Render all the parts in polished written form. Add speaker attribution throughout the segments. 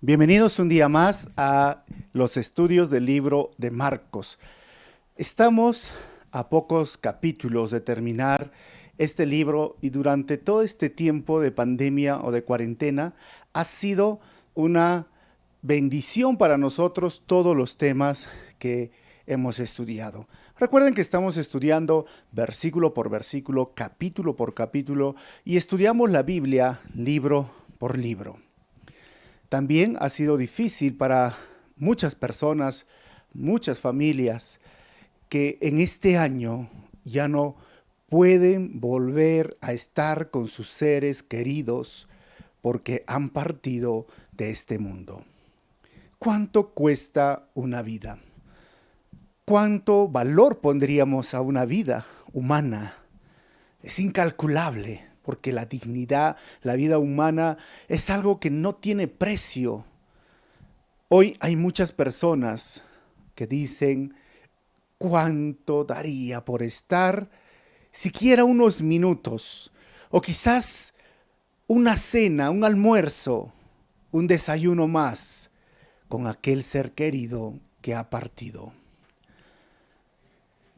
Speaker 1: Bienvenidos un día más a los estudios del libro de Marcos. Estamos a pocos capítulos de terminar este libro y durante todo este tiempo de pandemia o de cuarentena ha sido una bendición para nosotros todos los temas que hemos estudiado. Recuerden que estamos estudiando versículo por versículo, capítulo por capítulo y estudiamos la Biblia libro por libro. También ha sido difícil para muchas personas, muchas familias, que en este año ya no pueden volver a estar con sus seres queridos porque han partido de este mundo. ¿Cuánto cuesta una vida? ¿Cuánto valor pondríamos a una vida humana? Es incalculable, porque la dignidad, la vida humana es algo que no tiene precio. Hoy hay muchas personas que dicen, ¿cuánto daría por estar siquiera unos minutos? O quizás una cena, un almuerzo, un desayuno más con aquel ser querido que ha partido.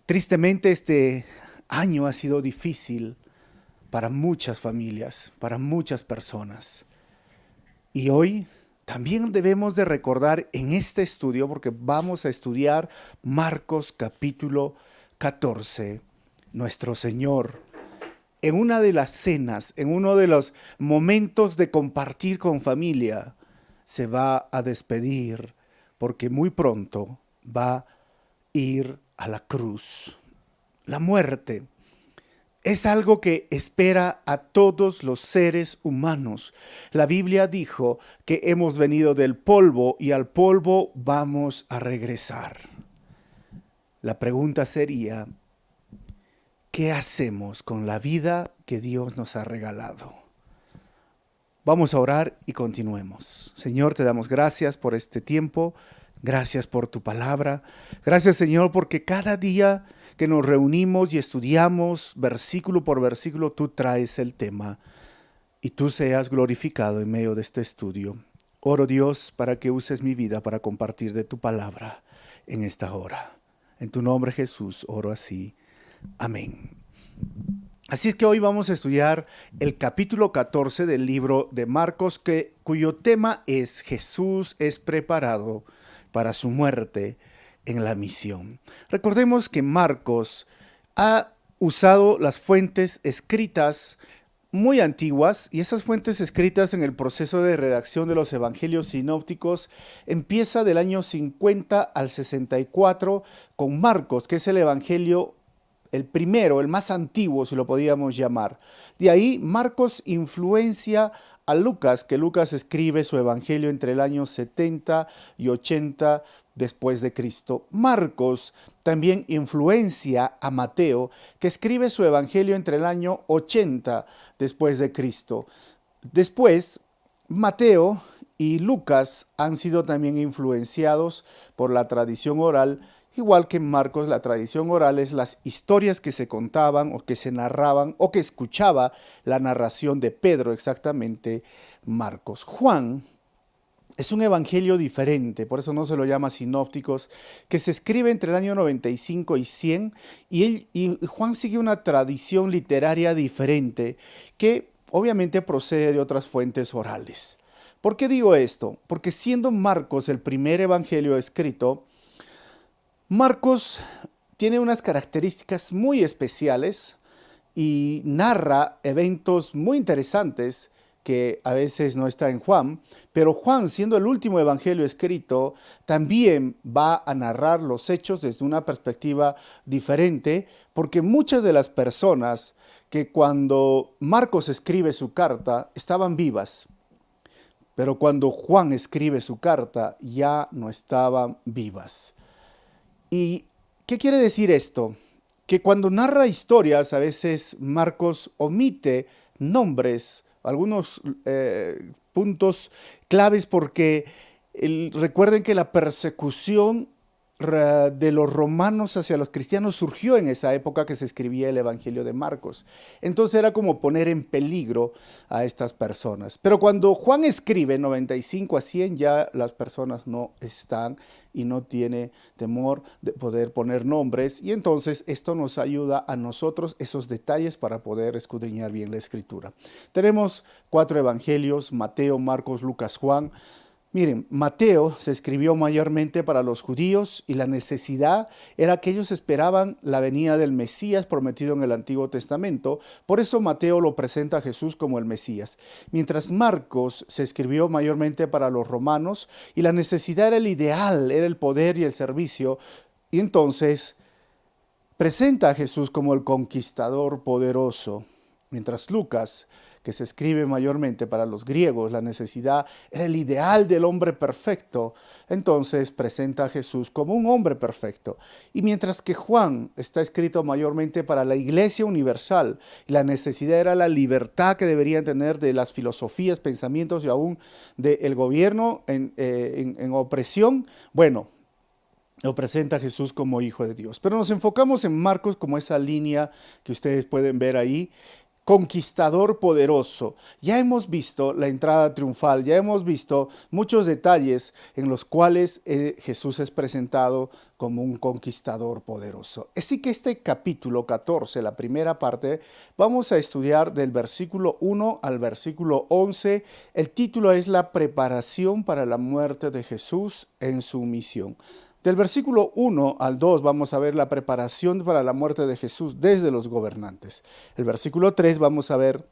Speaker 1: Tristemente este año ha sido difícil para muchas familias, para muchas personas. Y hoy también debemos de recordar en este estudio, porque vamos a estudiar Marcos capítulo 14, nuestro Señor, en una de las cenas, en uno de los momentos de compartir con familia, se va a despedir, porque muy pronto va a ir a la cruz. La muerte es algo que espera a todos los seres humanos. La Biblia dijo que hemos venido del polvo y al polvo vamos a regresar. La pregunta sería, ¿qué hacemos con la vida que Dios nos ha regalado? Vamos a orar y continuemos. Señor, te damos gracias por este tiempo. Gracias por tu palabra. Gracias, Señor, porque cada día que nos reunimos y estudiamos versículo por versículo, tú traes el tema y tú seas glorificado en medio de este estudio. Oro, Dios, para que uses mi vida para compartir de tu palabra en esta hora. En tu nombre, Jesús, oro así. Amén. Así es que hoy vamos a estudiar el capítulo 14 del libro de Marcos, cuyo tema es Jesús es preparado para su muerte en la misión. Recordemos que Marcos ha usado las fuentes escritas muy antiguas, y esas fuentes escritas en el proceso de redacción de los evangelios sinópticos empieza del año 50 al 64 con Marcos, que es el evangelio el primero, el más antiguo, si lo podíamos llamar. De ahí Marcos influencia a Lucas, que Lucas escribe su evangelio entre el año 70 y 80 después de Cristo. Marcos también influencia a Mateo, que escribe su evangelio entre el año 80 después de Cristo. Después, Mateo y Lucas han sido también influenciados por la tradición oral. Igual que en Marcos, la tradición oral es las historias que se contaban o que se narraban o que escuchaba la narración de Pedro, exactamente Marcos. Juan es un evangelio diferente, por eso no se lo llama sinópticos, que se escribe entre el año 95 y 100, y Juan sigue una tradición literaria diferente que obviamente procede de otras fuentes orales. ¿Por qué digo esto? Porque siendo Marcos el primer evangelio escrito, Marcos tiene unas características muy especiales y narra eventos muy interesantes que a veces no está en Juan, pero Juan, siendo el último evangelio escrito, también va a narrar los hechos desde una perspectiva diferente, porque muchas de las personas que cuando Marcos escribe su carta estaban vivas, pero cuando Juan escribe su carta ya no estaban vivas. ¿Y qué quiere decir esto? Que cuando narra historias, a veces Marcos omite nombres, algunos puntos claves, porque recuerden que la persecución de los romanos hacia los cristianos surgió en esa época que se escribía el Evangelio de Marcos. Entonces era como poner en peligro a estas personas. Pero cuando Juan escribe 95 a 100, ya las personas no están y no tiene temor de poder poner nombres. Y entonces esto nos ayuda a nosotros esos detalles para poder escudriñar bien la escritura. Tenemos 4 evangelios: Mateo, Marcos, Lucas, Juan. Miren, Mateo se escribió mayormente para los judíos y la necesidad era que ellos esperaban la venida del Mesías prometido en el Antiguo Testamento. Por eso Mateo lo presenta a Jesús como el Mesías. Mientras Marcos se escribió mayormente para los romanos y la necesidad era el ideal, era el poder y el servicio. Y entonces presenta a Jesús como el conquistador poderoso. Mientras Lucas, que se escribe mayormente para los griegos, la necesidad era el ideal del hombre perfecto, entonces presenta a Jesús como un hombre perfecto. Y mientras que Juan está escrito mayormente para la iglesia universal, y la necesidad era la libertad que deberían tener de las filosofías, pensamientos y aún del gobierno en opresión, bueno, lo presenta a Jesús como Hijo de Dios. Pero nos enfocamos en Marcos como esa línea que ustedes pueden ver ahí. Conquistador poderoso. Ya hemos visto la entrada triunfal, ya hemos visto muchos detalles en los cuales Jesús es presentado como un conquistador poderoso. Así que este capítulo 14, la primera parte, vamos a estudiar del versículo 1 al versículo 11. El título es La preparación para la muerte de Jesús en su misión. Del versículo 1 al 2 vamos a ver la preparación para la muerte de Jesús desde los gobernantes. El versículo 3 vamos a ver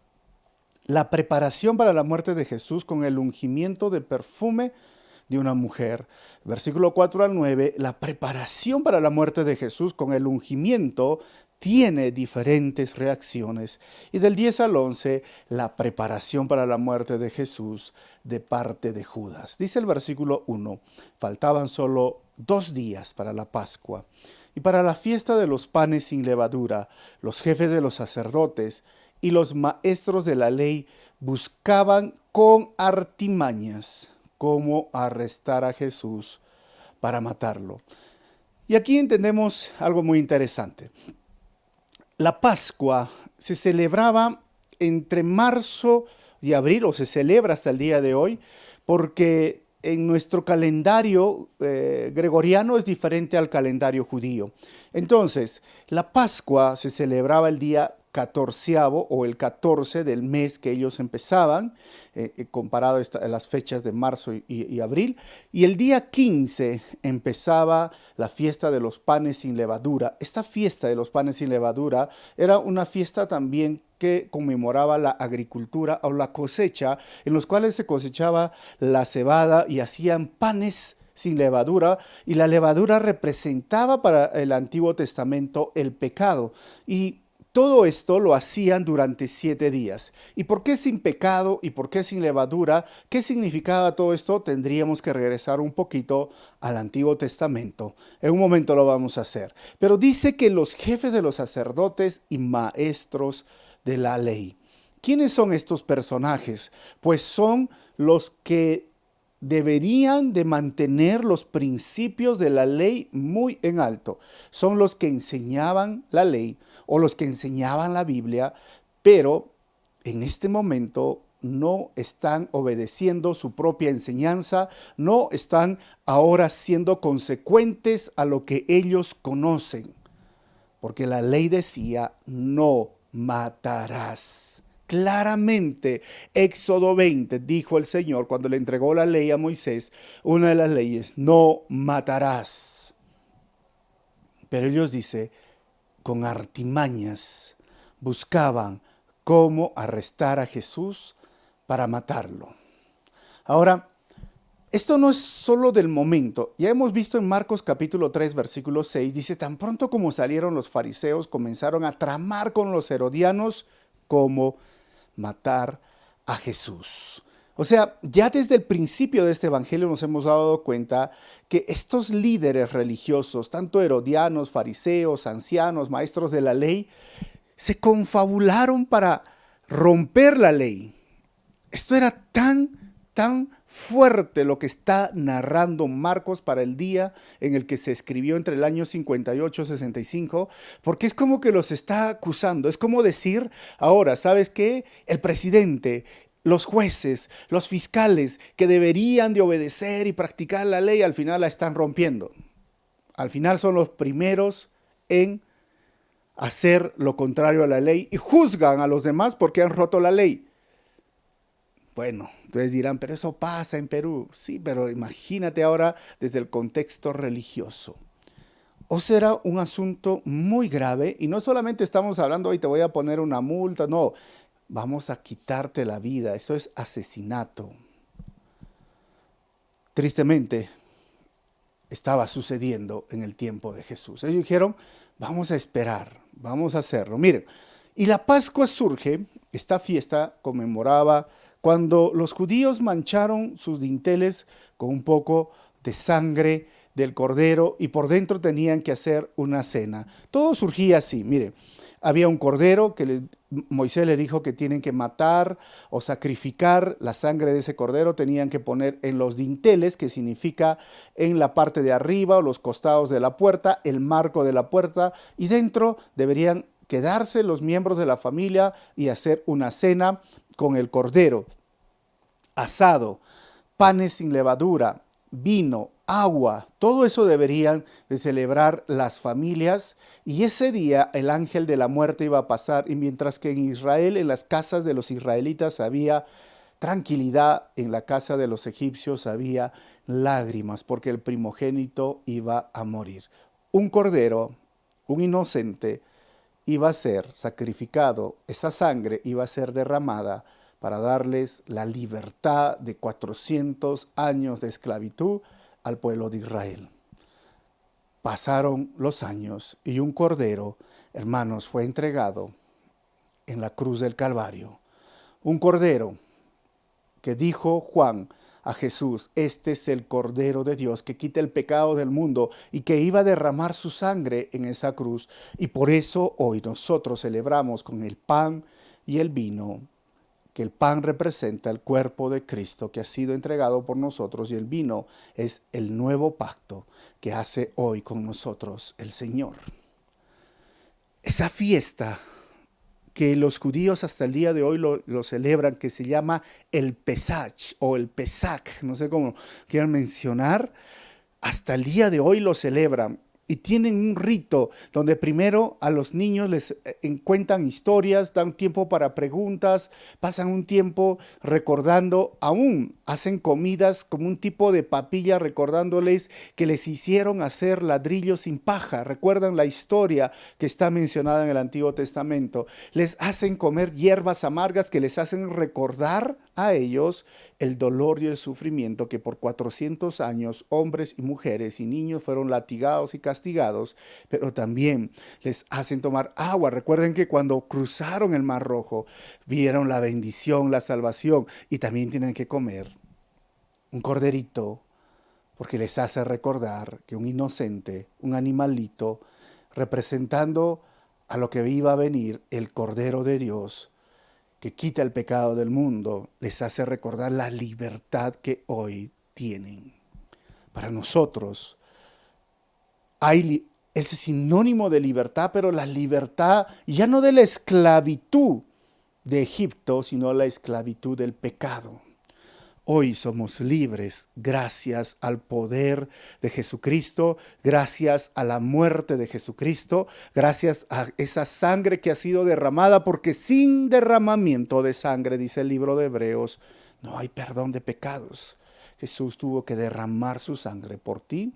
Speaker 1: la preparación para la muerte de Jesús con el ungimiento de perfume de una mujer. Versículo 4 al 9, la preparación para la muerte de Jesús con el ungimiento tiene diferentes reacciones. Y del 10 al 11, la preparación para la muerte de Jesús de parte de Judas. Dice el versículo 1, faltaban solo 2 días para la Pascua y para la fiesta de los panes sin levadura. Los jefes de los sacerdotes y los maestros de la ley buscaban con artimañas cómo arrestar a Jesús para matarlo. Y aquí entendemos algo muy interesante. La Pascua se celebraba entre marzo y abril, o se celebra hasta el día de hoy, porque en nuestro calendario gregoriano es diferente al calendario judío. Entonces, la Pascua se celebraba el día 14º o el 14 del mes que ellos empezaban, comparado a las fechas de marzo y abril. Y el día 15 empezaba la fiesta de los panes sin levadura. Esta fiesta de los panes sin levadura era una fiesta también que conmemoraba la agricultura o la cosecha, en los cuales se cosechaba la cebada y hacían panes sin levadura, y la levadura representaba para el Antiguo Testamento el pecado. Y todo esto lo hacían durante 7 días. ¿Y por qué sin pecado y por qué sin levadura? ¿Qué significaba todo esto? Tendríamos que regresar un poquito al Antiguo Testamento. En un momento lo vamos a hacer. Pero dice que los jefes de los sacerdotes y maestros de la ley. ¿Quiénes son estos personajes? Pues son los que deberían de mantener los principios de la ley muy en alto. Son los que enseñaban la ley o los que enseñaban la Biblia, pero en este momento no están obedeciendo su propia enseñanza, no están ahora siendo consecuentes a lo que ellos conocen, porque la ley decía: no matarás. Claramente, Éxodo 20 dijo el Señor cuando le entregó la ley a Moisés, una de las leyes: no matarás. Pero ellos, dice, con artimañas buscaban cómo arrestar a Jesús para matarlo. Ahora, esto no es solo del momento. Ya hemos visto en Marcos capítulo 3, versículo 6, dice: tan pronto como salieron los fariseos, comenzaron a tramar con los herodianos cómo matar a Jesús. O sea, ya desde el principio de este evangelio nos hemos dado cuenta que estos líderes religiosos, tanto herodianos, fariseos, ancianos, maestros de la ley, se confabularon para romper la ley. Esto era tan tan fuerte lo que está narrando Marcos para el día en el que se escribió entre el año 58 y 65, porque es como que los está acusando. Es como decir, ahora, ¿sabes qué? El presidente, los jueces, los fiscales que deberían de obedecer y practicar la ley, al final la están rompiendo. Al final son los primeros en hacer lo contrario a la ley y juzgan a los demás porque han roto la ley. Bueno, entonces dirán, pero eso pasa en Perú. Sí, pero imagínate ahora desde el contexto religioso. O será un asunto muy grave y no solamente estamos hablando, hoy te voy a poner una multa, no, vamos a quitarte la vida, eso es asesinato. Tristemente, estaba sucediendo en el tiempo de Jesús. Ellos dijeron, vamos a esperar, vamos a hacerlo. Miren, y la Pascua surge, esta fiesta conmemoraba cuando los judíos mancharon sus dinteles con un poco de sangre del cordero y por dentro tenían que hacer una cena. Todo surgía así, miren, había un cordero que Moisés le dijo que tienen que matar o sacrificar la sangre de ese cordero, tenían que poner en los dinteles, que significa en la parte de arriba o los costados de la puerta, el marco de la puerta, y dentro deberían quedarse los miembros de la familia y hacer una cena con el cordero, asado, panes sin levadura, vino, agua, todo eso deberían de celebrar las familias y ese día el ángel de la muerte iba a pasar y mientras que en Israel, en las casas de los israelitas había tranquilidad, en la casa de los egipcios había lágrimas porque el primogénito iba a morir. Un cordero, un inocente, iba a ser sacrificado, esa sangre iba a ser derramada para darles la libertad de 400 años de esclavitud al pueblo de Israel. Pasaron los años y un cordero, hermanos, fue entregado en la cruz del Calvario. Un cordero que dijo Juan a Jesús, este es el Cordero de Dios que quita el pecado del mundo y que iba a derramar su sangre en esa cruz. Y por eso hoy nosotros celebramos con el pan y el vino, que el pan representa el cuerpo de Cristo que ha sido entregado por nosotros y el vino es el nuevo pacto que hace hoy con nosotros el Señor. Esa fiesta que los judíos hasta el día de hoy lo celebran, que se llama el Pesach o el Pesach, no sé cómo quieran mencionar, hasta el día de hoy lo celebran. Y tienen un rito donde primero a los niños les cuentan historias, dan tiempo para preguntas, pasan un tiempo recordando, aún hacen comidas como un tipo de papilla recordándoles que les hicieron hacer ladrillos sin paja. Recuerdan la historia que está mencionada en el Antiguo Testamento. Les hacen comer hierbas amargas que les hacen recordar a ellos el dolor y el sufrimiento que por 400 años hombres y mujeres y niños fueron latigados y castigados, pero también les hacen tomar agua. Recuerden que cuando cruzaron el Mar Rojo, vieron la bendición, la salvación, y también tienen que comer un corderito, porque les hace recordar que un inocente, un animalito, representando a lo que iba a venir, el Cordero de Dios, que quita el pecado del mundo, les hace recordar la libertad que hoy tienen. Para nosotros hay ese sinónimo de libertad, pero la libertad ya no de la esclavitud de Egipto, sino la esclavitud del pecado. Hoy somos libres gracias al poder de Jesucristo, gracias a la muerte de Jesucristo, gracias a esa sangre que ha sido derramada, porque sin derramamiento de sangre, dice el libro de Hebreos, no hay perdón de pecados. Jesús tuvo que derramar su sangre por ti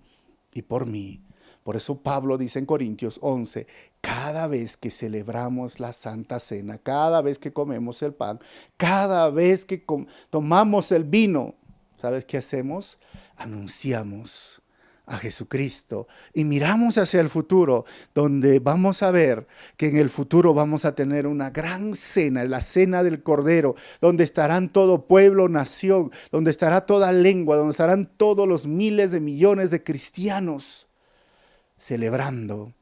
Speaker 1: y por mí. Por eso Pablo dice en Corintios 11, cada vez que celebramos la Santa Cena, cada vez que comemos el pan, cada vez que tomamos el vino, ¿sabes qué hacemos? Anunciamos a Jesucristo y miramos hacia el futuro, donde vamos a ver que en el futuro vamos a tener una gran cena, la cena del Cordero, donde estarán todo pueblo, nación, donde estará toda lengua, donde estarán todos los miles de millones de cristianos celebrando,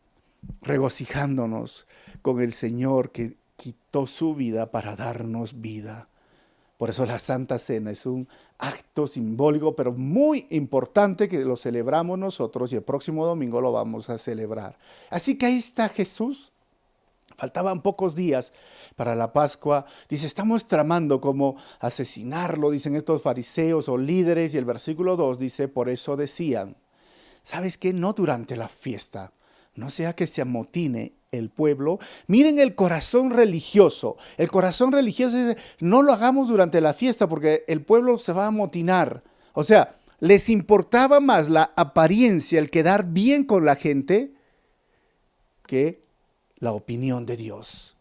Speaker 1: regocijándonos con el Señor que quitó su vida para darnos vida. Por eso la Santa Cena es un acto simbólico, pero muy importante que lo celebramos nosotros y el próximo domingo lo vamos a celebrar. Así que ahí está Jesús. Faltaban pocos días para la Pascua. Dice, estamos tramando cómo asesinarlo, dicen estos fariseos o líderes. Y el versículo 2 dice, por eso decían, ¿sabes qué? No durante la fiesta, no sea que se amotine el pueblo. Miren el corazón religioso. El corazón religioso dice, no lo hagamos durante la fiesta porque el pueblo se va a amotinar. O sea, les importaba más la apariencia, el quedar bien con la gente, que la opinión de Dios.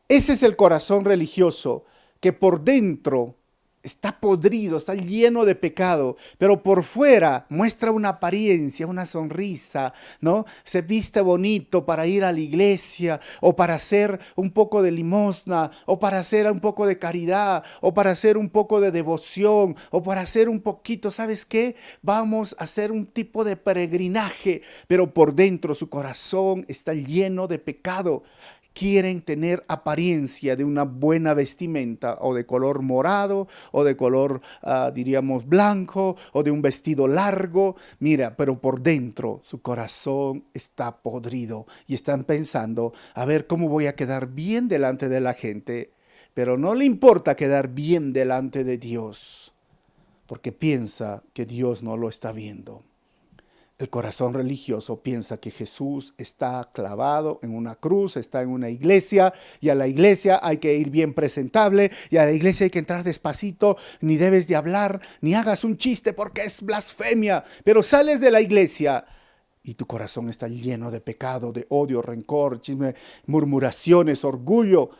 Speaker 1: Ese es el corazón religioso que por dentro está podrido, está lleno de pecado, pero por fuera muestra una apariencia, una sonrisa, ¿no? Se viste bonito para ir a la iglesia, o para hacer un poco de limosna, o para hacer un poco de caridad, o para hacer un poco de devoción, o para hacer un poquito, ¿sabes qué? Vamos a hacer un tipo de peregrinaje, pero por dentro su corazón está lleno de pecado. Quieren tener apariencia de una buena vestimenta o de color morado o de color, diríamos, blanco o de un vestido largo. Mira, pero por dentro su corazón está podrido y están pensando, a ver cómo voy a quedar bien delante de la gente. Pero no le importa quedar bien delante de Dios porque piensa que Dios no lo está viendo. El corazón religioso piensa que Jesús está clavado en una cruz, está en una iglesia, y a la iglesia hay que ir bien presentable, y a la iglesia hay que entrar despacito, ni debes de hablar, ni hagas un chiste porque es blasfemia, pero sales de la iglesia y tu corazón está lleno de pecado, de odio, rencor, chisme, murmuraciones, orgullo,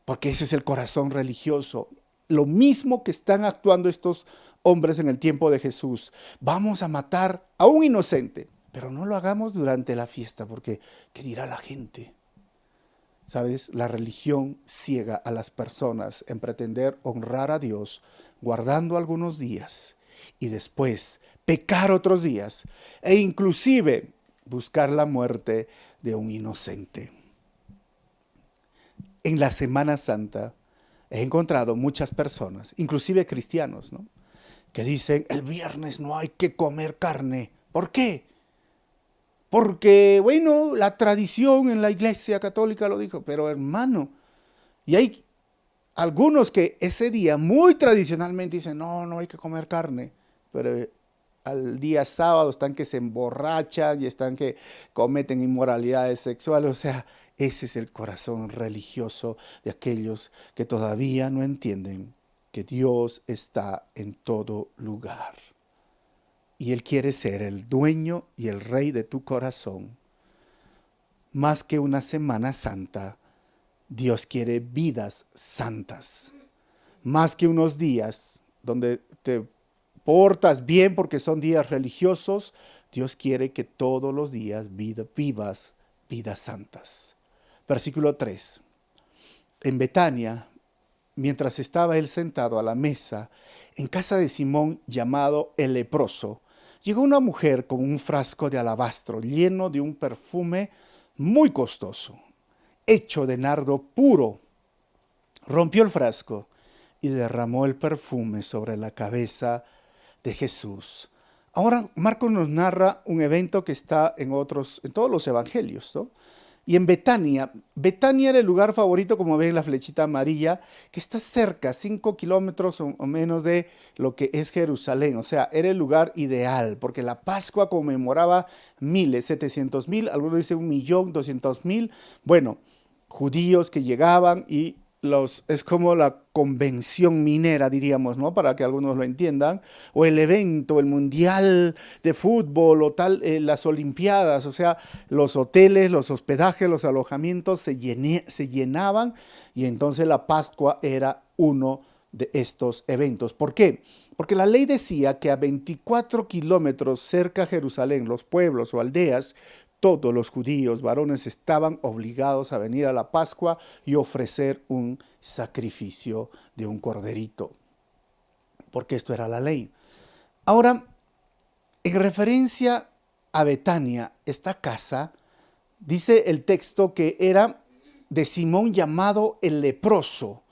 Speaker 1: porque ese es el corazón religioso. Lo mismo que están actuando estos hombres en el tiempo de Jesús. Vamos a matar a un inocente, pero no lo hagamos durante la fiesta, porque ¿qué dirá la gente? ¿Sabes? La religión ciega a las personas en pretender honrar a Dios guardando algunos días y después pecar otros días e inclusive buscar la muerte de un inocente. En la Semana Santa he encontrado muchas personas, inclusive cristianos, ¿no?, que dicen, el viernes no hay que comer carne. ¿Por qué? Porque, bueno, la tradición en la Iglesia Católica lo dijo, pero hermano, y hay algunos que ese día muy tradicionalmente dicen, no, no hay que comer carne, pero al día sábado están que se emborrachan y están que cometen inmoralidades sexuales. O sea, ese es el corazón religioso de aquellos que todavía no entienden que Dios está en todo lugar. Y Él quiere ser el dueño y el rey de tu corazón. Más que una Semana Santa, Dios quiere vidas santas. Más que unos días donde te portas bien porque son días religiosos, Dios quiere que todos los días vivas vidas santas. Versículo 3. En Betania, mientras estaba él sentado a la mesa, en casa de Simón llamado el leproso, llegó una mujer con un frasco de alabastro lleno de un perfume muy costoso, hecho de nardo puro. Rompió el frasco y derramó el perfume sobre la cabeza de Jesús. Ahora Marcos nos narra un evento que está en todos los evangelios, ¿no? Y en Betania era el lugar favorito, como ven la flechita amarilla, que está cerca, 5 kilómetros o menos de lo que es Jerusalén. O sea, era el lugar ideal, porque la Pascua conmemoraba miles, 700,000, algunos dicen 1,200,000. Bueno, judíos que llegaban y es como la convención minera, diríamos, ¿no?, para que algunos lo entiendan, o el evento, el mundial de fútbol, o tal, las olimpiadas. O sea, los hoteles, los hospedajes, los alojamientos se llenaban, y entonces la Pascua era uno de estos eventos. ¿Por qué? Porque la ley decía que a 24 kilómetros cerca de Jerusalén, los pueblos o aldeas, todos los judíos varones estaban obligados a venir a la Pascua y ofrecer un sacrificio de un corderito, porque esto era la ley. Ahora, en referencia a Betania, esta casa, dice el texto que era de Simón llamado el leproso.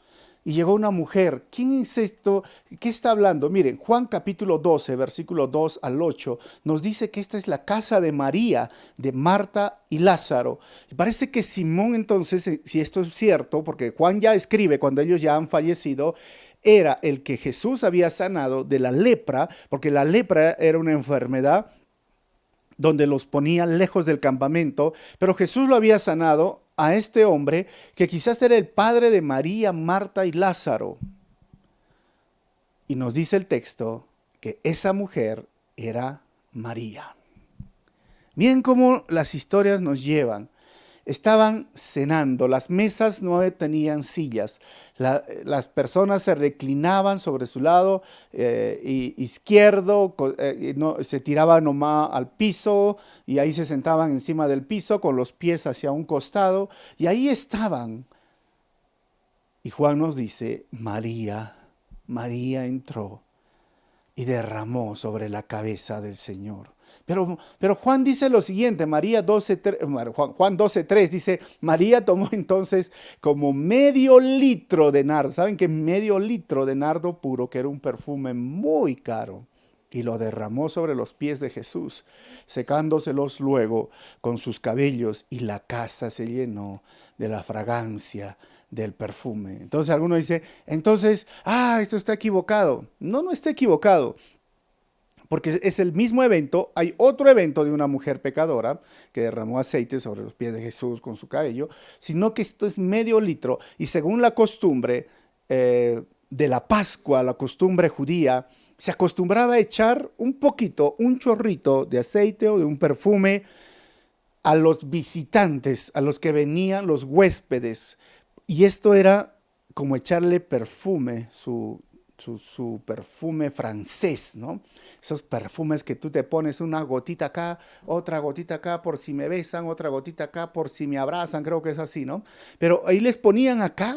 Speaker 1: y llegó una mujer. ¿Quién es esto? ¿Qué está hablando? Miren, Juan capítulo 12, versículo 2 al 8, nos dice que esta es la casa de María, de Marta y Lázaro. Y parece que Simón entonces, si esto es cierto, porque Juan ya escribe cuando ellos ya han fallecido, era el que Jesús había sanado de la lepra, porque la lepra era una enfermedad donde los ponían lejos del campamento, pero Jesús lo había sanado a este hombre que quizás era el padre de María, Marta y Lázaro. Y nos dice el texto que esa mujer era María. Miren cómo las historias nos llevan. Estaban cenando, las mesas no tenían sillas, las personas se reclinaban sobre su lado izquierdo, se tiraban nomás al piso y ahí se sentaban encima del piso con los pies hacia un costado y ahí estaban. Y Juan nos dice, María entró y derramó sobre la cabeza del Señor. Pero Juan dice lo siguiente, Juan 12:3 dice, María tomó entonces como medio litro de nardo. ¿Saben que medio litro de nardo puro, que era un perfume muy caro? Y lo derramó sobre los pies de Jesús, secándoselos luego con sus cabellos, y la casa se llenó de la fragancia del perfume. Entonces alguno dice, esto está equivocado. No, no está equivocado. Porque es el mismo evento, hay otro evento de una mujer pecadora que derramó aceite sobre los pies de Jesús con su cabello, sino que esto es medio litro y según la costumbre de la Pascua, la costumbre judía, se acostumbraba a echar un poquito, un chorrito de aceite o de un perfume a los visitantes, a los que venían, los huéspedes. Y esto era como echarle perfume, su perfume francés, ¿no? Esos perfumes que tú te pones una gotita acá, otra gotita acá por si me besan, otra gotita acá por si me abrazan, creo que es así, ¿no? Pero ahí les ponían acá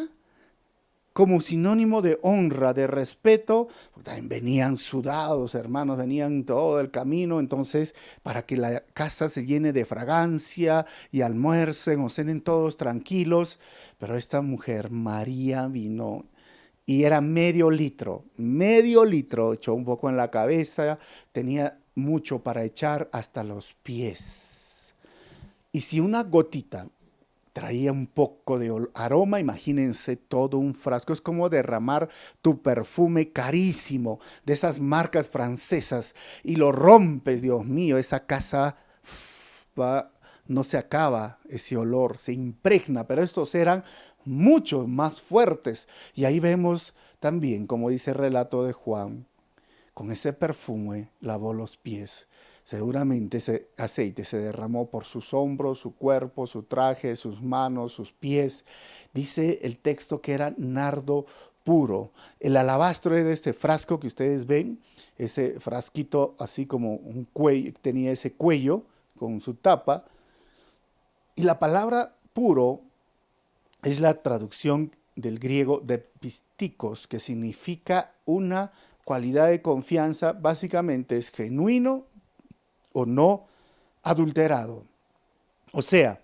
Speaker 1: como sinónimo de honra, de respeto, porque también venían sudados, hermanos, venían todo el camino, entonces para que la casa se llene de fragancia y almuercen o cenen todos tranquilos, pero esta mujer, María, vino y era medio litro, echó un poco en la cabeza, tenía mucho para echar hasta los pies. Y si una gotita traía un poco de aroma, imagínense todo un frasco, es como derramar tu perfume carísimo de esas marcas francesas y lo rompes, Dios mío, esa casa no se acaba, ese olor se impregna, pero estos eran mucho más fuertes. Y ahí vemos también, como dice el relato de Juan, con ese perfume lavó los pies. Seguramente ese aceite se derramó por sus hombros, su cuerpo, su traje, sus manos, sus pies. Dice el texto que era nardo puro. El alabastro era este frasco que ustedes ven, ese frasquito así como un cuello, tenía ese cuello con su tapa. Y la palabra puro es la traducción del griego de pistikos, que significa una cualidad de confianza, básicamente es genuino o no adulterado. O sea,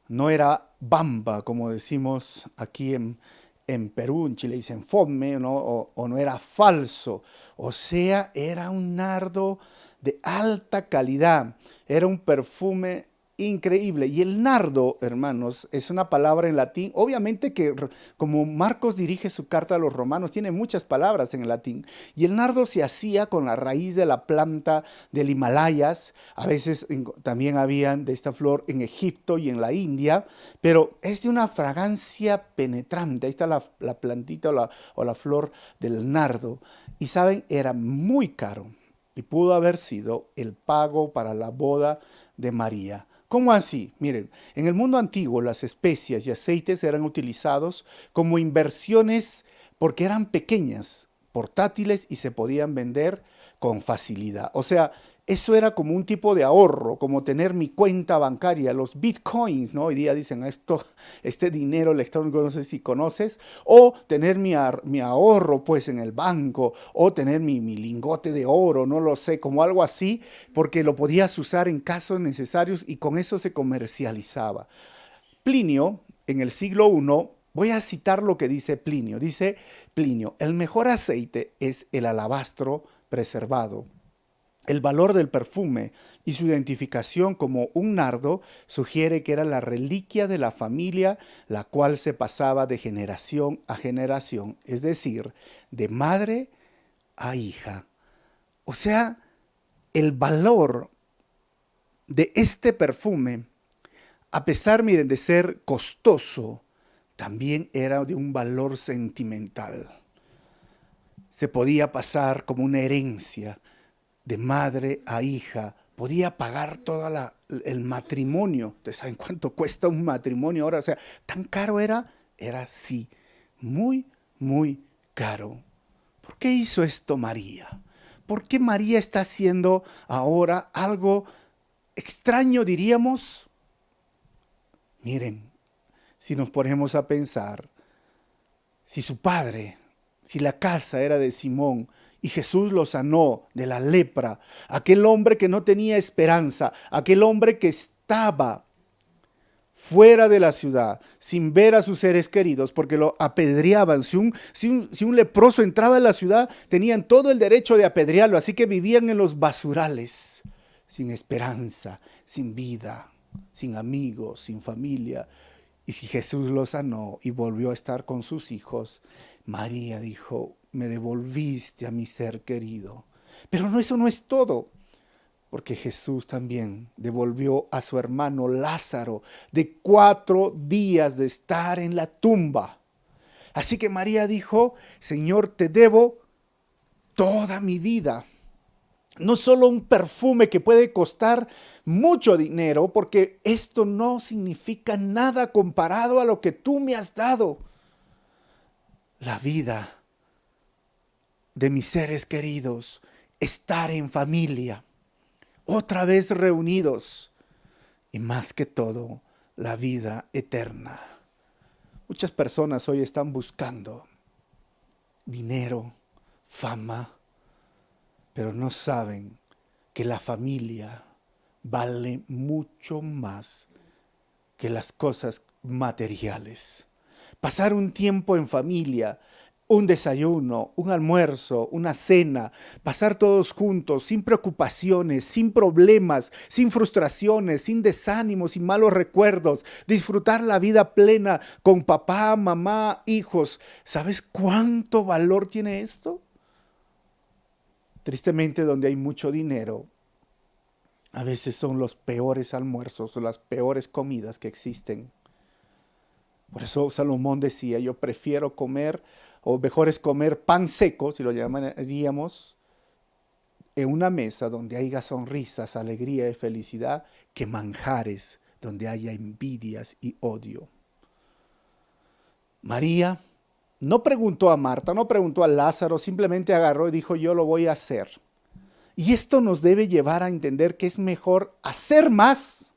Speaker 1: no era bamba, como decimos aquí en Perú, en Chile dicen fome, ¿no? O no era falso. O sea, era un nardo de alta calidad, era un perfume increíble. Y el nardo, hermanos, es una palabra en latín. Obviamente que como Marcos dirige su carta a los romanos, tiene muchas palabras en latín. Y el nardo se hacía con la raíz de la planta del Himalayas. A veces también habían de esta flor en Egipto y en la India. Pero es de una fragancia penetrante. Ahí está la plantita o la flor del nardo. Y saben, era muy caro. Y pudo haber sido el pago para la boda de María. ¿Cómo así? Miren, en el mundo antiguo las especias y aceites eran utilizados como inversiones porque eran pequeñas, portátiles y se podían vender con facilidad. O sea, eso era como un tipo de ahorro, como tener mi cuenta bancaria, los bitcoins, ¿no? Hoy día dicen esto, este dinero electrónico, no sé si conoces, o tener mi ahorro pues en el banco, o tener mi lingote de oro, no lo sé, como algo así, porque lo podías usar en casos necesarios y con eso se comercializaba. Plinio, en el siglo I, Voy a citar lo que dice Plinio. Dice Plinio, el mejor aceite es el alabastro preservado. El valor del perfume y su identificación como un nardo sugiere que era la reliquia de la familia, la cual se pasaba de generación a generación, es decir, de madre a hija. O sea, el valor de este perfume, a pesar, miren, de ser costoso, también era de un valor sentimental. Se podía pasar como una herencia de madre a hija, podía pagar todo el matrimonio. ¿Ustedes saben cuánto cuesta un matrimonio ahora? O sea, tan caro era sí, muy, muy caro. ¿Por qué hizo esto María? ¿Por qué María está haciendo ahora algo extraño, diríamos? Miren, si nos ponemos a pensar, si su padre, si la casa era de Simón y Jesús lo sanó de la lepra, aquel hombre que no tenía esperanza, aquel hombre que estaba fuera de la ciudad, sin ver a sus seres queridos, porque lo apedreaban. Si un leproso entraba en la ciudad, tenían todo el derecho de apedrearlo, así que vivían en los basurales, sin esperanza, sin vida, sin amigos, sin familia. Y si Jesús lo sanó y volvió a estar con sus hijos, María dijo, me devolviste a mi ser querido. Pero no, eso no es todo, porque Jesús también devolvió a su hermano Lázaro de 4 días de estar en la tumba. Así que María dijo, Señor, te debo toda mi vida. No solo un perfume que puede costar mucho dinero, porque esto no significa nada comparado a lo que tú me has dado. La vida de mis seres queridos, estar en familia, otra vez reunidos y más que todo, la vida eterna. Muchas personas hoy están buscando dinero, fama, pero no saben que la familia vale mucho más que las cosas materiales. Pasar un tiempo en familia, un desayuno, un almuerzo, una cena, pasar todos juntos, sin preocupaciones, sin problemas, sin frustraciones, sin desánimos, sin malos recuerdos, disfrutar la vida plena con papá, mamá, hijos. ¿Sabes cuánto valor tiene esto? Tristemente, donde hay mucho dinero, a veces son los peores almuerzos o las peores comidas que existen. Por eso Salomón decía, yo prefiero comer, o mejor es comer pan seco, si lo llamaríamos, en una mesa donde haya sonrisas, alegría y felicidad, que manjares donde haya envidias y odio. María no preguntó a Marta, no preguntó a Lázaro, simplemente agarró y dijo, yo lo voy a hacer. Y esto nos debe llevar a entender que es mejor hacer más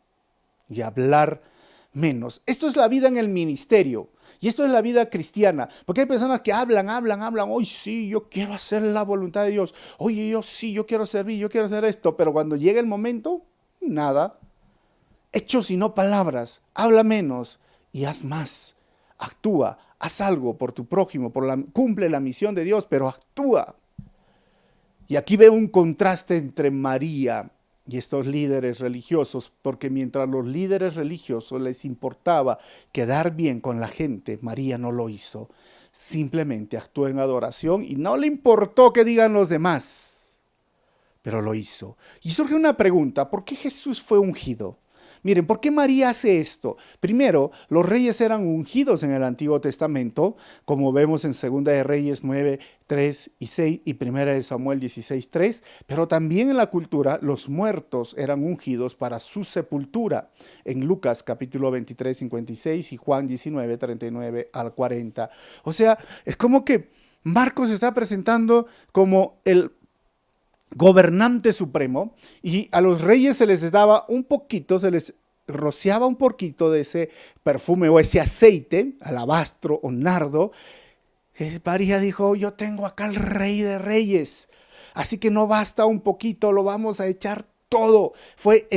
Speaker 1: y hablar menos. Esto es la vida en el ministerio y esto es la vida cristiana, porque hay personas que hablan, hoy sí, yo quiero hacer la voluntad de Dios, oye, yo quiero servir, yo quiero hacer esto, pero cuando llega el momento, nada. Hechos y no palabras, habla menos y haz más, actúa, haz algo por tu prójimo, cumple la misión de Dios, pero actúa. Y aquí veo un contraste entre María y estos líderes religiosos, porque mientras los líderes religiosos les importaba quedar bien con la gente, María no lo hizo. Simplemente actuó en adoración y no le importó que digan los demás, pero lo hizo. Y surge una pregunta, ¿por qué Jesús fue ungido? Miren, ¿por qué María hace esto? Primero, los reyes eran ungidos en el Antiguo Testamento, como vemos en 2 de Reyes 9, 3 y 6 y 1 de Samuel 16, 3, pero también en la cultura los muertos eran ungidos para su sepultura, en Lucas capítulo 23, 56 y Juan 19, 39 al 40. O sea, es como que Marcos se está presentando como el gobernante supremo, y a los reyes se les daba un poquito, se les rociaba un poquito de ese perfume o ese aceite, alabastro o nardo. María dijo, yo tengo acá al rey de reyes, así que no basta un poquito, lo vamos a echar todo. Fue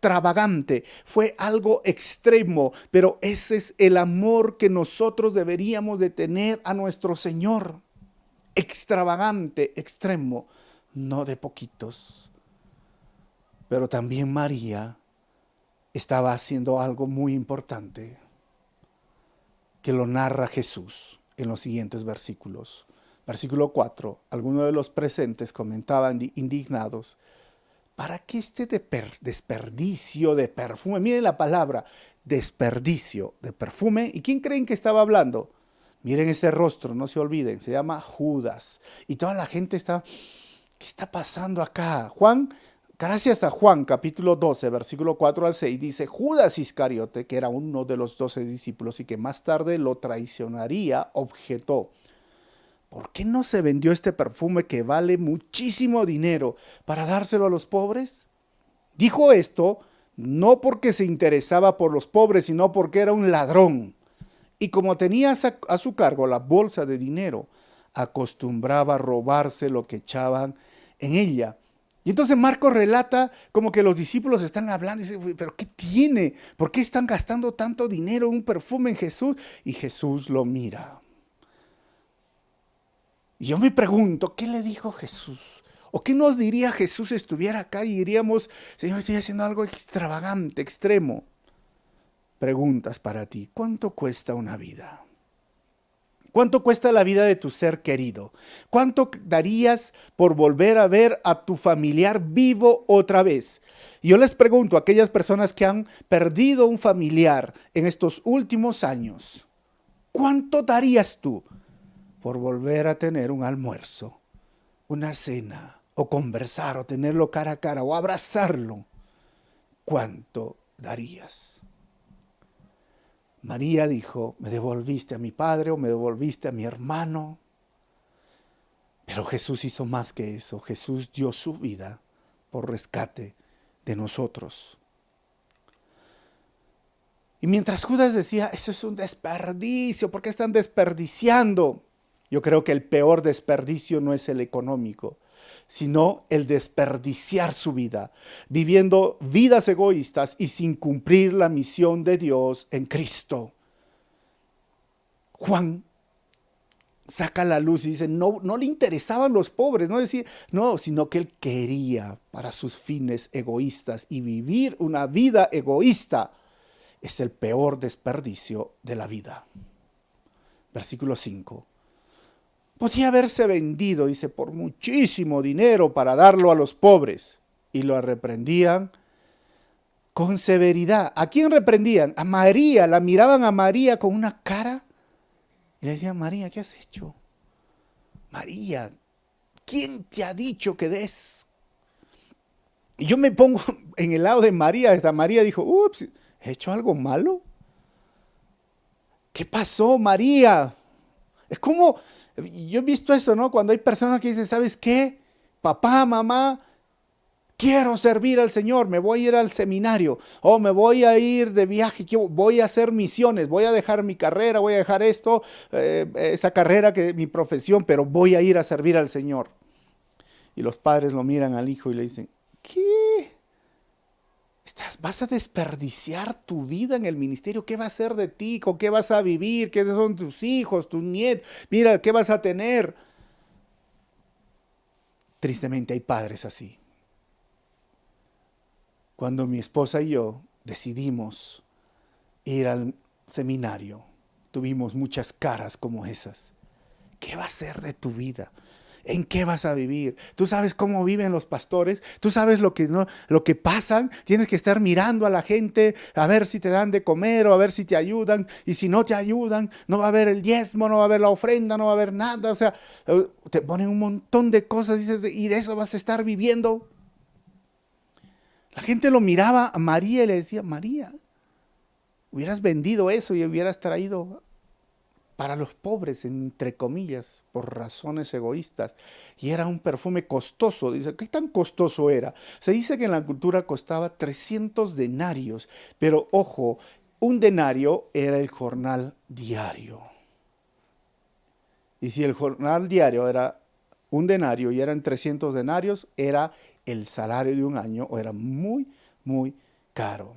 Speaker 1: extravagante, fue algo extremo, pero ese es el amor que nosotros deberíamos de tener a nuestro Señor. Extravagante, extremo, no de poquitos. Pero también María estaba haciendo algo muy importante, que lo narra Jesús en los siguientes versículos. Versículo 4, algunos de los presentes comentaban indignados: ¿para qué este desperdicio de perfume? Miren la palabra, desperdicio de perfume. ¿Y quién creen que estaba hablando? Miren ese rostro, no se olviden, se llama Judas. Y toda la gente está, ¿qué está pasando acá? Juan, gracias a Juan, capítulo 12, versículo 4 al 6, dice: Judas Iscariote, que era uno de los 12 discípulos y que más tarde lo traicionaría, objetó: ¿por qué no se vendió este perfume que vale muchísimo dinero para dárselo a los pobres? Dijo esto no porque se interesaba por los pobres, sino porque era un ladrón. Y como tenía a su cargo la bolsa de dinero, acostumbraba a robarse lo que echaban en ella. Y entonces Marcos relata como que los discípulos están hablando y dicen: ¿pero qué tiene? ¿Por qué están gastando tanto dinero en un perfume en Jesús? Y Jesús lo mira. Y yo me pregunto, ¿qué le dijo Jesús? ¿O qué nos diría Jesús si estuviera acá y diríamos: Señor, estoy haciendo algo extravagante, extremo? Preguntas para ti: ¿cuánto cuesta una vida? ¿Cuánto cuesta la vida de tu ser querido? ¿Cuánto darías por volver a ver a tu familiar vivo otra vez? Y yo les pregunto a aquellas personas que han perdido un familiar en estos últimos años: ¿cuánto darías tú por volver a tener un almuerzo, una cena, o conversar, o tenerlo cara a cara, o abrazarlo? ¿Cuánto darías? María dijo: me devolviste a mi padre o me devolviste a mi hermano. Pero Jesús hizo más que eso. Jesús dio su vida por rescate de nosotros. Y mientras Judas decía: eso es un desperdicio, ¿por qué están desperdiciando? Yo creo que el peor desperdicio no es el económico, sino el desperdiciar su vida, viviendo vidas egoístas y sin cumplir la misión de Dios en Cristo. Juan saca la luz y dice: no le interesaban los pobres, no decía, no, sino que él quería para sus fines egoístas, y vivir una vida egoísta es el peor desperdicio de la vida. Versículo 5. Podía haberse vendido, dice, por muchísimo dinero para darlo a los pobres. Y lo reprendían con severidad. ¿A quién reprendían? A María. La miraban a María con una cara y le decían: María, ¿qué has hecho? María, ¿quién te ha dicho que des? Y yo me pongo en el lado de María. Esta María dijo: ups, ¿he hecho algo malo? ¿Qué pasó, María? Es como, yo he visto eso, ¿no? Cuando hay personas que dicen: ¿sabes qué? Papá, mamá, quiero servir al Señor, me voy a ir al seminario, o me voy a ir de viaje, voy a hacer misiones, voy a dejar mi carrera, voy a dejar esto, esa carrera que es mi profesión, pero voy a ir a servir al Señor. Y los padres lo miran al hijo y le dicen: ¿qué? ¿Vas a desperdiciar tu vida en el ministerio? ¿Qué va a ser de ti? ¿Con qué vas a vivir? ¿Qué son tus hijos, tus nietos? Mira, ¿qué vas a tener? Tristemente hay padres así. Cuando mi esposa y yo decidimos ir al seminario, tuvimos muchas caras como esas. ¿Qué va a ser de tu vida? ¿En qué vas a vivir? ¿Tú sabes cómo viven los pastores? ¿Tú sabes lo que pasan? Tienes que estar mirando a la gente a ver si te dan de comer o a ver si te ayudan. Y si no te ayudan, no va a haber el diezmo, no va a haber la ofrenda, no va a haber nada. O sea, te ponen un montón de cosas, dices, y de eso vas a estar viviendo. La gente lo miraba a María y le decía: María, hubieras vendido eso y hubieras traído para los pobres, entre comillas, por razones egoístas. Y era un perfume costoso. Dice: ¿qué tan costoso era? Se dice que en la cultura costaba 300 denarios. Pero ojo, un denario era el jornal diario. Y si el jornal diario era un denario y eran 300 denarios, era el salario de un año, o era muy, muy caro.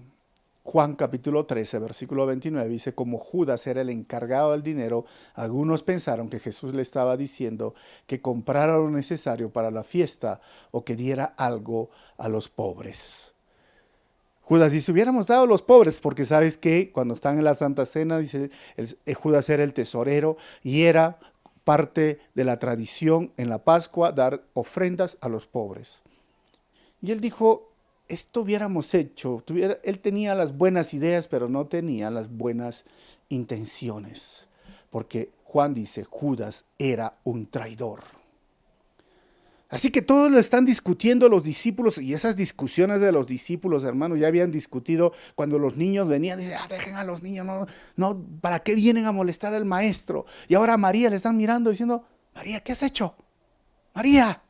Speaker 1: Juan capítulo 13, versículo 29 dice, como Judas era el encargado del dinero, algunos pensaron que Jesús le estaba diciendo que comprara lo necesario para la fiesta o que diera algo a los pobres. Judas dice, hubiéramos dado a los pobres, porque sabes que cuando están en la Santa Cena, dice, Judas era el tesorero y era parte de la tradición en la Pascua dar ofrendas a los pobres. Y él dijo, esto hubiéramos hecho. Él tenía las buenas ideas, pero no tenía las buenas intenciones. Porque Juan dice, Judas era un traidor. Así que todos lo están discutiendo los discípulos, y esas discusiones de los discípulos, hermanos, ya habían discutido cuando los niños venían, dicen, dejen a los niños, no, ¿para qué vienen a molestar al maestro? Y ahora a María le están mirando diciendo, María, ¿qué has hecho? María.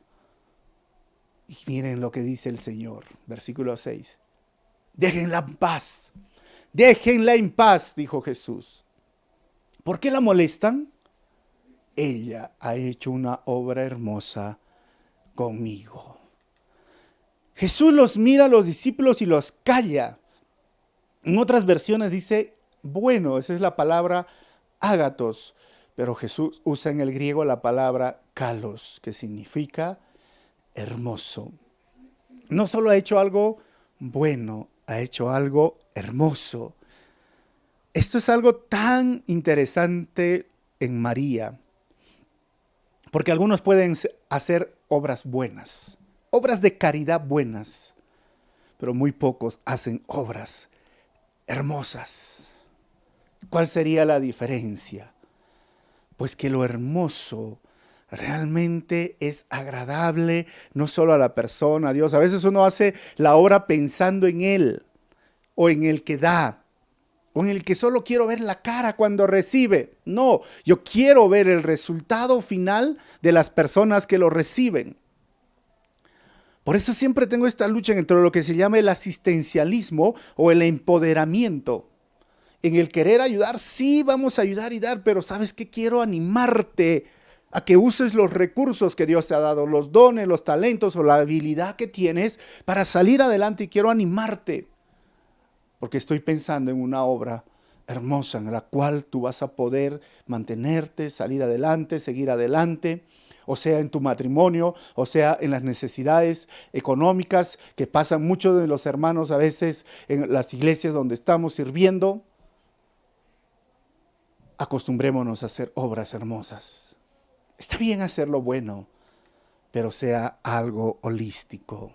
Speaker 1: Y miren lo que dice el Señor, versículo 6. Déjenla en paz, déjenla en paz, dijo Jesús. ¿Por qué la molestan? Ella ha hecho una obra hermosa conmigo. Jesús los mira a los discípulos y los calla. En otras versiones dice, bueno, esa es la palabra ágatos, pero Jesús usa en el griego la palabra kalos, que significa hermoso. No solo ha hecho algo bueno, ha hecho algo hermoso. Esto es algo tan interesante en María, porque algunos pueden hacer obras buenas, obras de caridad buenas, pero muy pocos hacen obras hermosas. ¿Cuál sería la diferencia? Pues que lo hermoso realmente es agradable, no solo a la persona, a Dios. A veces uno hace la obra pensando en Él, o en el que da, o en el que solo quiero ver la cara cuando recibe. No, yo quiero ver el resultado final de las personas que lo reciben. Por eso siempre tengo esta lucha entre lo que se llama el asistencialismo o el empoderamiento. En el querer ayudar, sí vamos a ayudar y dar, pero ¿sabes qué? Quiero animarte a que uses los recursos que Dios te ha dado, los dones, los talentos o la habilidad que tienes para salir adelante, y quiero animarte. Porque estoy pensando en una obra hermosa en la cual tú vas a poder mantenerte, salir adelante, seguir adelante, o sea en tu matrimonio, o sea en las necesidades económicas que pasan muchos de los hermanos a veces en las iglesias donde estamos sirviendo. Acostumbrémonos a hacer obras hermosas. Está bien hacerlo bueno, pero sea algo holístico.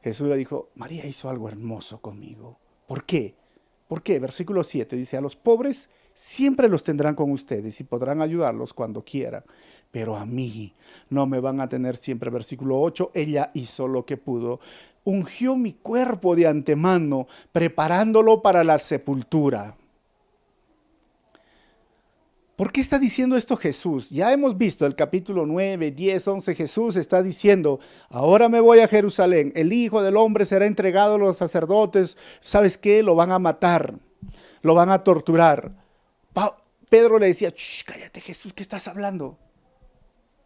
Speaker 1: Jesús le dijo, María hizo algo hermoso conmigo. ¿Por qué? ¿Por qué? Versículo 7 dice, a los pobres siempre los tendrán con ustedes y podrán ayudarlos cuando quieran, pero a mí no me van a tener siempre. Versículo 8, ella hizo lo que pudo. Ungió mi cuerpo de antemano, preparándolo para la sepultura. ¿Por qué está diciendo esto Jesús? Ya hemos visto el capítulo 9, 10, 11, Jesús está diciendo, ahora me voy a Jerusalén, el Hijo del Hombre será entregado a los sacerdotes, ¿sabes qué? Lo van a matar, lo van a torturar. Pedro le decía, cállate Jesús, ¿qué estás hablando?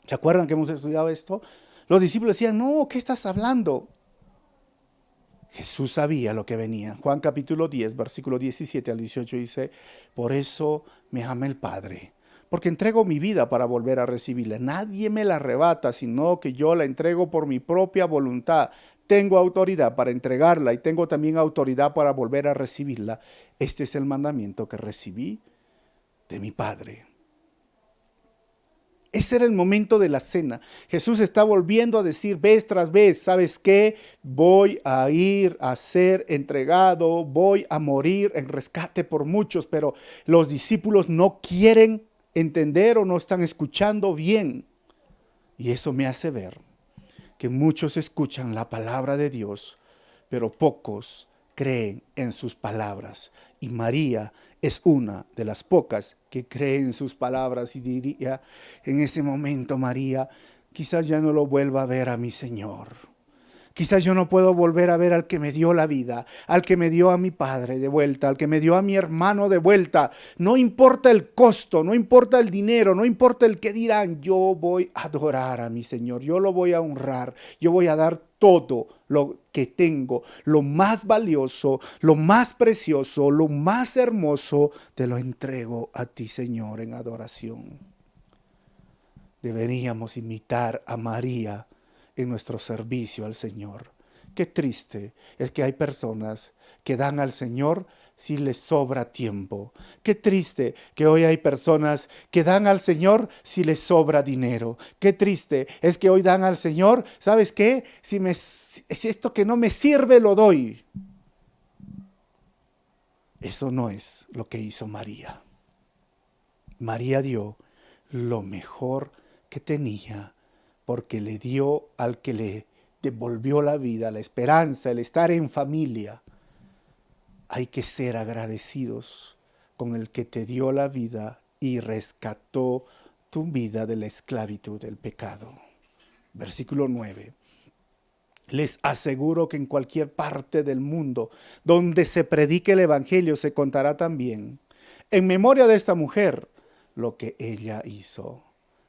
Speaker 1: ¿Se acuerdan que hemos estudiado esto? Los discípulos decían, no, ¿qué estás hablando? Jesús sabía lo que venía. Juan capítulo 10, versículo 17 al 18 dice, por eso me ama el Padre, porque entrego mi vida para volver a recibirla. Nadie me la arrebata, sino que yo la entrego por mi propia voluntad. Tengo autoridad para entregarla y tengo también autoridad para volver a recibirla. Este es el mandamiento que recibí de mi Padre. Ese era el momento de la cena. Jesús está volviendo a decir vez tras vez, ¿sabes qué? Voy a ir a ser entregado, voy a morir en rescate por muchos, pero los discípulos no quieren entender o no están escuchando bien. Y eso me hace ver que muchos escuchan la palabra de Dios, pero pocos creen en sus palabras. Y María es una de las pocas que cree en sus palabras, y diría en ese momento, María, quizás ya no lo vuelva a ver a mi Señor. Quizás yo no puedo volver a ver al que me dio la vida, al que me dio a mi padre de vuelta, al que me dio a mi hermano de vuelta. No importa el costo, no importa el dinero, no importa el que dirán, yo voy a adorar a mi Señor, yo lo voy a honrar, yo voy a dar todo lo que tengo, lo más valioso, lo más precioso, lo más hermoso, te lo entrego a ti, Señor, en adoración. Deberíamos imitar a María en nuestro servicio al Señor. Qué triste es que hay personas que dan al Señor si les sobra tiempo. Qué triste que hoy hay personas que dan al Señor si les sobra dinero. Qué triste es que hoy dan al Señor, ¿sabes qué? Si esto que no me sirve lo doy. Eso no es lo que hizo María. María dio lo mejor que tenía, porque le dio al que le devolvió la vida, la esperanza, el estar en familia. Hay que ser agradecidos con el que te dio la vida y rescató tu vida de la esclavitud del pecado. Versículo 9. Les aseguro que en cualquier parte del mundo donde se predique el evangelio se contará también, en memoria de esta mujer, lo que ella hizo.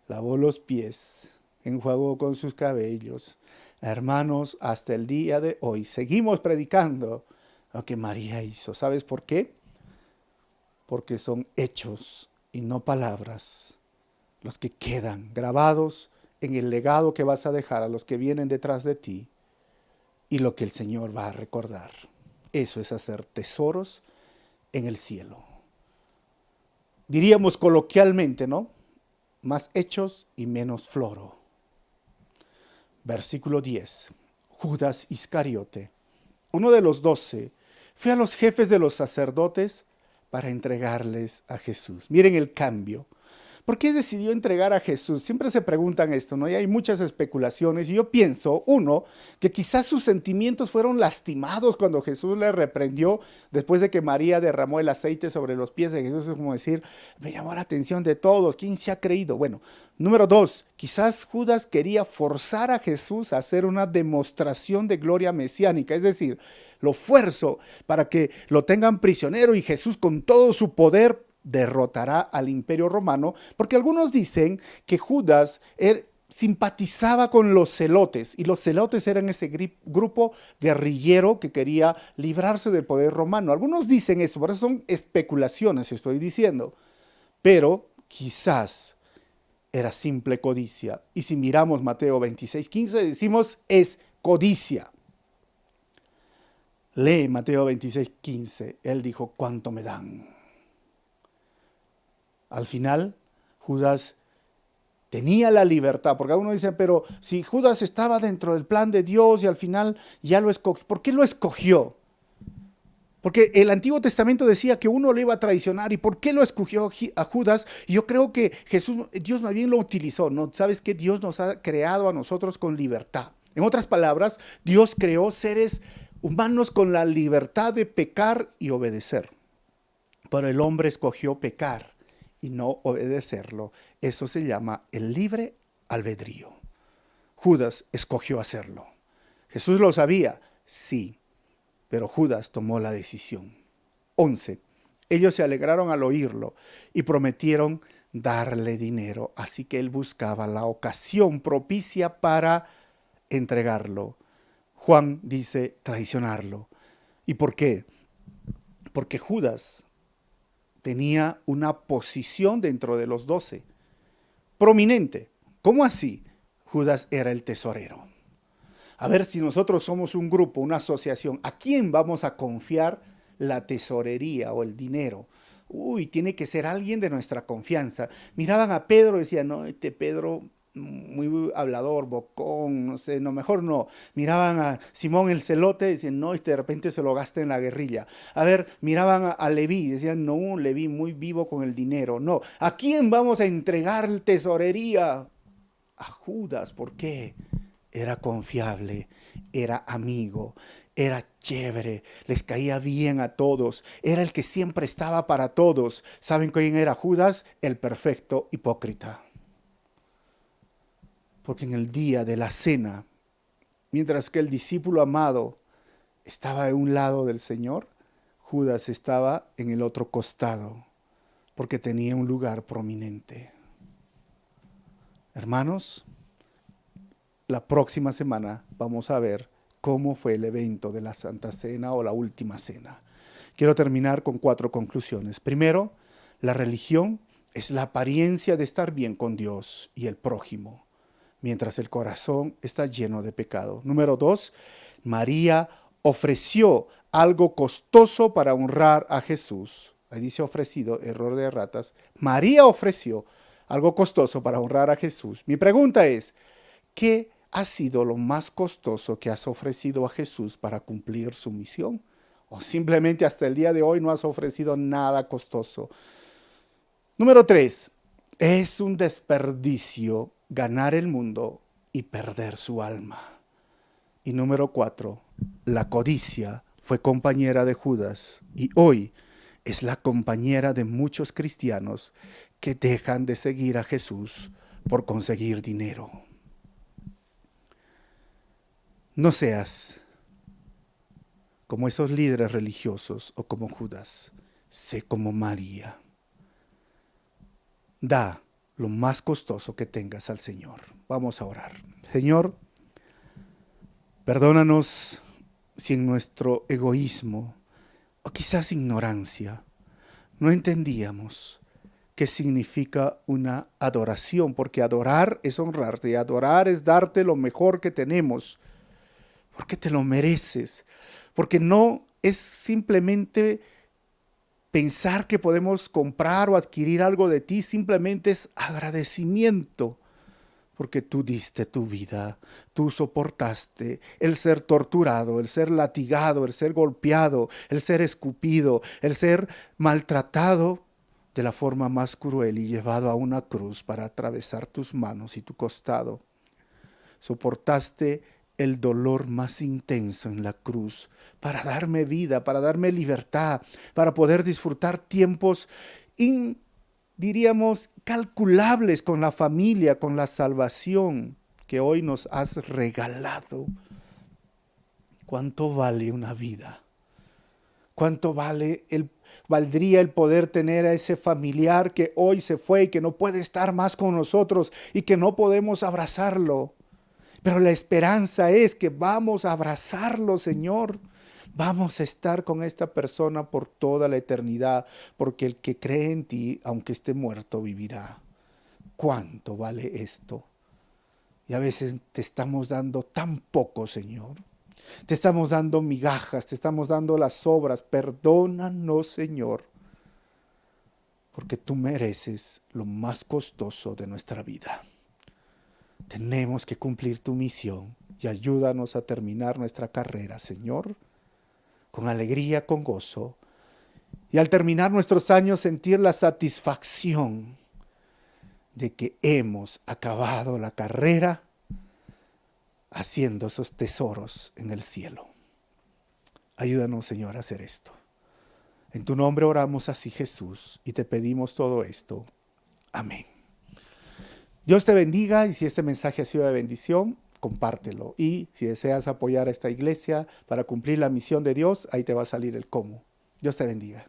Speaker 1: Lavó los pies, enjuagó con sus cabellos. Hermanos, hasta el día de hoy seguimos predicando lo que María hizo. ¿Sabes por qué? Porque son hechos y no palabras los que quedan grabados en el legado que vas a dejar a los que vienen detrás de ti y lo que el Señor va a recordar. Eso es hacer tesoros en el cielo. Diríamos coloquialmente, ¿no? Más hechos y menos floro. Versículo 10. Judas Iscariote, uno de los 12, fue a los jefes de los sacerdotes para entregarles a Jesús. Miren el cambio. ¿Por qué decidió entregar a Jesús? Siempre se preguntan esto, ¿no? Y hay muchas especulaciones. Y yo pienso, uno, que quizás sus sentimientos fueron lastimados cuando Jesús le reprendió después de que María derramó el aceite sobre los pies de Jesús. Es como decir, me llamó la atención de todos. ¿Quién se ha creído? Bueno, número 2, quizás Judas quería forzar a Jesús a hacer una demostración de gloria mesiánica. Es decir, lo fuerzo para que lo tengan prisionero y Jesús con todo su poder derrotará al imperio romano, porque algunos dicen que Judas simpatizaba con los celotes, y los celotes eran ese grupo guerrillero que quería librarse del poder romano. Algunos dicen eso, por eso son especulaciones, estoy diciendo, pero quizás era simple codicia. Y si miramos Mateo 26:15, decimos es codicia. Lee Mateo 26:15, él dijo, ¿cuánto me dan? Al final, Judas tenía la libertad, porque algunos dicen, pero si Judas estaba dentro del plan de Dios y al final ya lo escogió, ¿por qué lo escogió? Porque el Antiguo Testamento decía que uno le iba a traicionar, ¿y por qué lo escogió a Judas? Y yo creo que Dios más bien lo utilizó, ¿no? ¿Sabes qué? Dios nos ha creado a nosotros con libertad. En otras palabras, Dios creó seres humanos con la libertad de pecar y obedecer. Pero el hombre escogió pecar y no obedecerlo. Eso se llama el libre albedrío. Judas escogió hacerlo. ¿Jesús lo sabía? Sí, pero Judas tomó la decisión. 11. Ellos se alegraron al oírlo y prometieron darle dinero, así que él buscaba la ocasión propicia para entregarlo. Juan dice traicionarlo. ¿Y por qué? Porque Judas tenía una posición dentro de los 12, prominente. ¿Cómo así? Judas era el tesorero. A ver, si nosotros somos un grupo, una asociación, ¿a quién vamos a confiar la tesorería o el dinero? Uy, tiene que ser alguien de nuestra confianza. Miraban a Pedro y decían, no, este Pedro muy hablador, bocón, no sé, no, mejor no. Miraban a Simón el celote y decían, no, de repente se lo gasta en la guerrilla. A ver, miraban a Leví y decían, no, Leví muy vivo con el dinero. No, ¿a quién vamos a entregar tesorería? A Judas. ¿Por qué? Era confiable, era amigo, era chévere, les caía bien a todos, era el que siempre estaba para todos. ¿Saben quién era Judas? El perfecto hipócrita. Porque en el día de la cena, mientras que el discípulo amado estaba en un lado del Señor, Judas estaba en el otro costado, porque tenía un lugar prominente. Hermanos, la próxima semana vamos a ver cómo fue el evento de la Santa Cena o la Última Cena. Quiero terminar con 4 conclusiones. Primero, la religión es la apariencia de estar bien con Dios y el prójimo, mientras el corazón está lleno de pecado. Número 2, María ofreció algo costoso para honrar a Jesús. Ahí dice ofrecido, error de ratas. María ofreció algo costoso para honrar a Jesús. Mi pregunta es, ¿qué ha sido lo más costoso que has ofrecido a Jesús para cumplir su misión? ¿O simplemente hasta el día de hoy no has ofrecido nada costoso? Número 3, es un desperdicio ganar el mundo y perder su alma. Y número 4, la codicia fue compañera de Judas y hoy es la compañera de muchos cristianos que dejan de seguir a Jesús por conseguir dinero. No seas como esos líderes religiosos o como Judas, sé como María. Da lo más costoso que tengas al Señor. Vamos a orar. Señor, perdónanos si en nuestro egoísmo o quizás ignorancia no entendíamos qué significa una adoración, porque adorar es honrarte, adorar es darte lo mejor que tenemos, porque te lo mereces, porque no es simplemente pensar que podemos comprar o adquirir algo de ti, simplemente es agradecimiento, porque tú diste tu vida, tú soportaste el ser torturado, el ser latigado, el ser golpeado, el ser escupido, el ser maltratado de la forma más cruel y llevado a una cruz para atravesar tus manos y tu costado. Soportaste el dolor más intenso en la cruz para darme vida, para darme libertad, para poder disfrutar tiempos diríamos calculables con la familia, con la salvación que hoy nos has regalado. ¿Cuánto vale una vida? ¿Cuánto valdría el poder tener a ese familiar que hoy se fue y que no puede estar más con nosotros y que no podemos abrazarlo? Pero la esperanza es que vamos a abrazarlo, Señor. Vamos a estar con esta persona por toda la eternidad, porque el que cree en ti, aunque esté muerto, vivirá. ¿Cuánto vale esto? Y a veces te estamos dando tan poco, Señor. Te estamos dando migajas, te estamos dando las sobras. Perdónanos, Señor, porque tú mereces lo más costoso de nuestra vida. Tenemos que cumplir tu misión y ayúdanos a terminar nuestra carrera, Señor, con alegría, con gozo, y al terminar nuestros años sentir la satisfacción de que hemos acabado la carrera haciendo esos tesoros en el cielo. Ayúdanos, Señor, a hacer esto. En tu nombre oramos así, Jesús, y te pedimos todo esto. Amén. Dios te bendiga, y si este mensaje ha sido de bendición, compártelo. Y si deseas apoyar a esta iglesia para cumplir la misión de Dios, ahí te va a salir el cómo. Dios te bendiga.